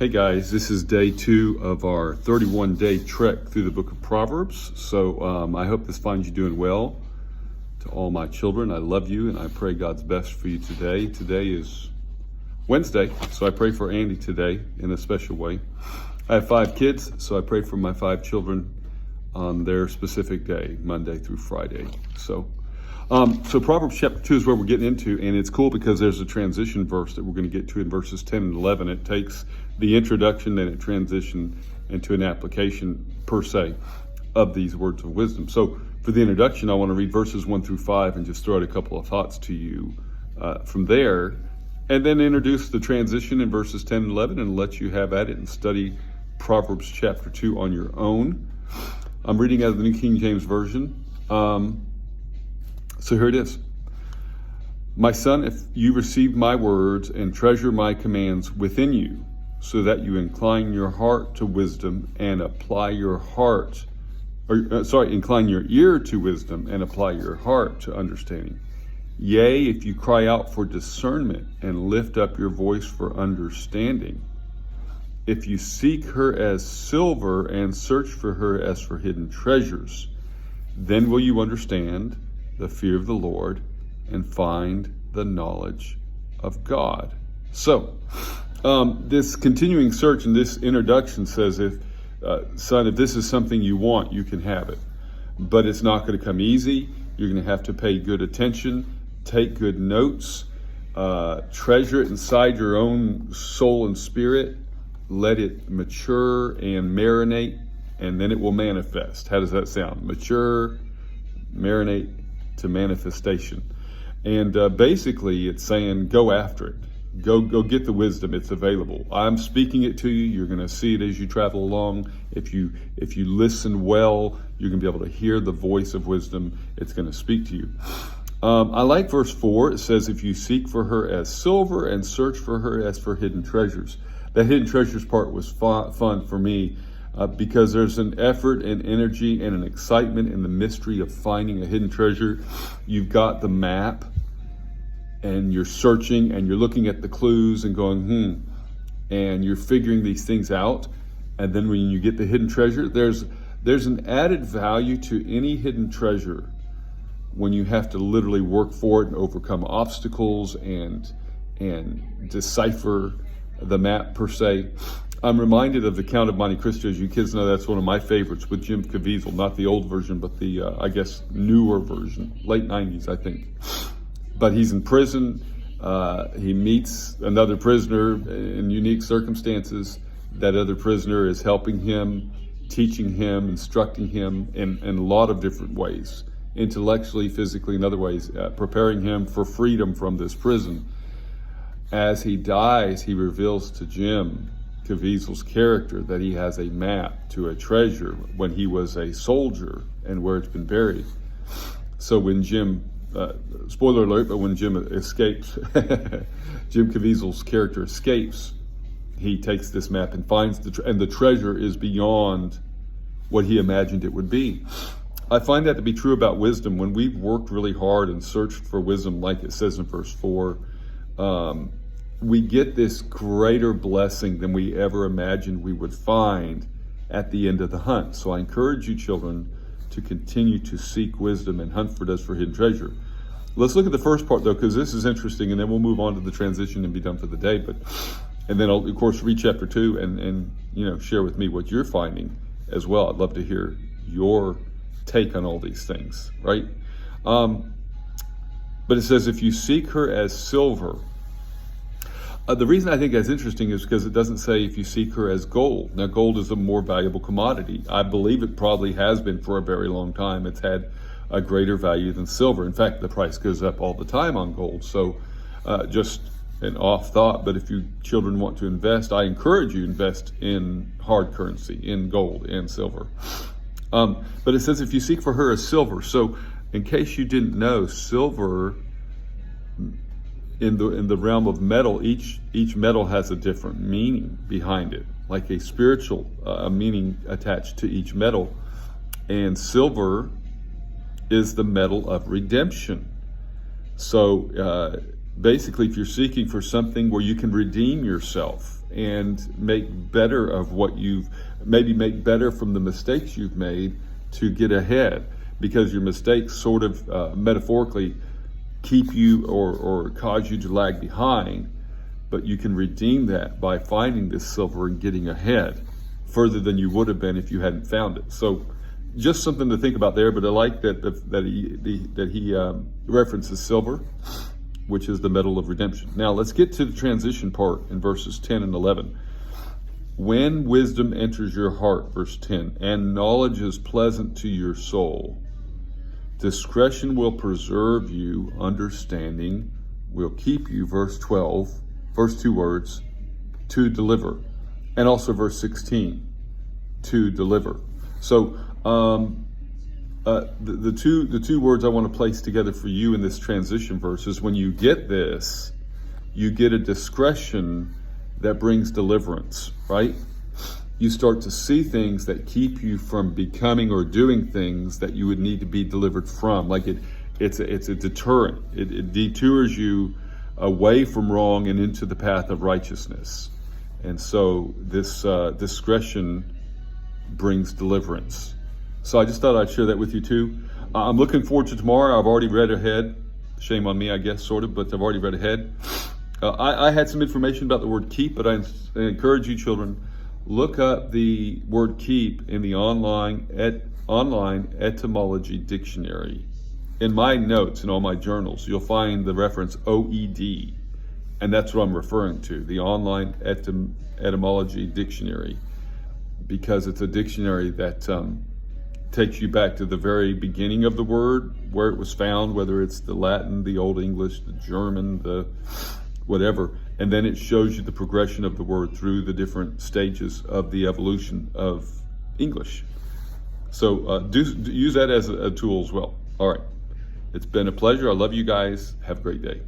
Hey guys, this is day 2 of our 31-day trek through the book of Proverbs. So I hope this finds you doing well. To all my children, I love you and I pray God's best for you today. Today is Wednesday, so I pray for Andy today in a special way. I have 5 kids, so I pray for my 5 children on their specific day, Monday through Friday. So Proverbs chapter 2 is where we're getting into, and it's cool because there's a transition verse that we're going to get to in verses 10 and 11. It takes the introduction and it transitions into an application per se of these words of wisdom. So for the introduction, I want to read verses 1 through 5 and just throw out a couple of thoughts to you from there, and then introduce the transition in verses 10 and 11 and let you have at it and study Proverbs chapter 2 on your own. I'm reading out of the New King James Version. So here it is. My son, if you receive my words and treasure my commands within you, so that you incline your heart to wisdom and apply your heart, incline your ear to wisdom and apply your heart to understanding. Yea, if you cry out for discernment and lift up your voice for understanding. If you seek her as silver and search for her as for hidden treasures, then will you understand the fear of the Lord and find the knowledge of God. So, this continuing search in this introduction says, son, if this is something you want, you can have it. But it's not going to come easy. You're going to have to pay good attention, take good notes, treasure it inside your own soul and spirit, let it mature and marinate, and then it will manifest. How does that sound? Mature, marinate to manifestation. And basically it's saying go after it. Go get the wisdom. It's available. I'm speaking it to you. You're going to see it as you travel along. If you listen well, you're going to be able to hear the voice of wisdom. It's going to speak to you. I like verse 4. It says, if you seek for her as silver and search for her as for hidden treasures. That hidden treasures part was fun for me because there's an effort and energy and an excitement in the mystery of finding a hidden treasure. You've got the map, and you're searching and you're looking at the clues and going, and you're figuring these things out. And then when you get the hidden treasure, there's an added value to any hidden treasure when you have to literally work for it and overcome obstacles and decipher the map per se. I'm reminded of the Count of Monte Cristo. As you kids know, that's one of my favorites with Jim Caviezel, not the old version, but the, I guess, newer version, late 90s, I think. But he's in prison. He meets another prisoner in unique circumstances. That other prisoner is helping him, teaching him, instructing him in a lot of different ways, intellectually, physically, and other ways, preparing him for freedom from this prison. As he dies, he reveals to Jim Caviezel's character that he has a map to a treasure when he was a soldier and where it's been buried. So when Jim, spoiler alert, but when Jim escapes, Jim Caviezel's character escapes, he takes this map and finds and the treasure is beyond what he imagined it would be. I find that to be true about wisdom. When we've worked really hard and searched for wisdom, like it says in verse 4, we get this greater blessing than we ever imagined we would find at the end of the hunt. So I encourage you, children, to continue to seek wisdom and hunt for it as for hidden treasure. Let's look at the first part, though, because this is interesting, and then we'll move on to the transition and be done for the day. And then I'll, of course, read chapter 2 and share with me what you're finding as well. I'd love to hear your take on all these things, right? But it says, if you seek her as silver. The reason I think that's interesting is because it doesn't say if you seek her as gold. Now, gold is a more valuable commodity. I believe it probably has been for a very long time. It's had a greater value than silver. In fact, the price goes up all the time on gold. So just an off thought, but if you children want to invest, I encourage you to invest in hard currency, in gold and silver. But it says if you seek for her as silver. So in case you didn't know, silver in the realm of metal, each metal has a different meaning behind it, like a spiritual meaning attached to each metal. And silver is the metal of redemption. So basically, if you're seeking for something where you can redeem yourself and make better of what you've, maybe make better from the mistakes you've made to get ahead, because your mistakes sort of metaphorically keep you or cause you to lag behind, but you can redeem that by finding this silver and getting ahead further than you would have been if you hadn't found it. So just something to think about there, but I like that he references silver, which is the metal of redemption. Now let's get to the transition part in verses 10 and 11. When wisdom enters your heart, verse 10, and knowledge is pleasant to your soul, discretion will preserve you, understanding will keep you, verse 12, first two words, to deliver. And also verse 16, to deliver. So the two words I want to place together for you in this transition verse is, when you get this, you get a discretion that brings deliverance, right? You start to see things that keep you from becoming or doing things that you would need to be delivered from. Like it's a deterrent. It detours you away from wrong and into the path of righteousness. And so this discretion brings deliverance. So I just thought I'd share that with you too. I'm looking forward to tomorrow. I've already read ahead. Shame on me, I guess, sort of, but I've already read ahead. I had some information about the word keep, but I encourage you, children, look up the word keep in the online etymology dictionary. In my notes and all my journals, you'll find the reference OED, and that's what I'm referring to, the online etymology dictionary, because it's a dictionary that takes you back to the very beginning of the word, where it was found, whether it's the Latin, the Old English, the German, the whatever, and then it shows you the progression of the word through the different stages of the evolution of English. So use that as a tool as well. All right. It's been a pleasure. I love you guys. Have a great day.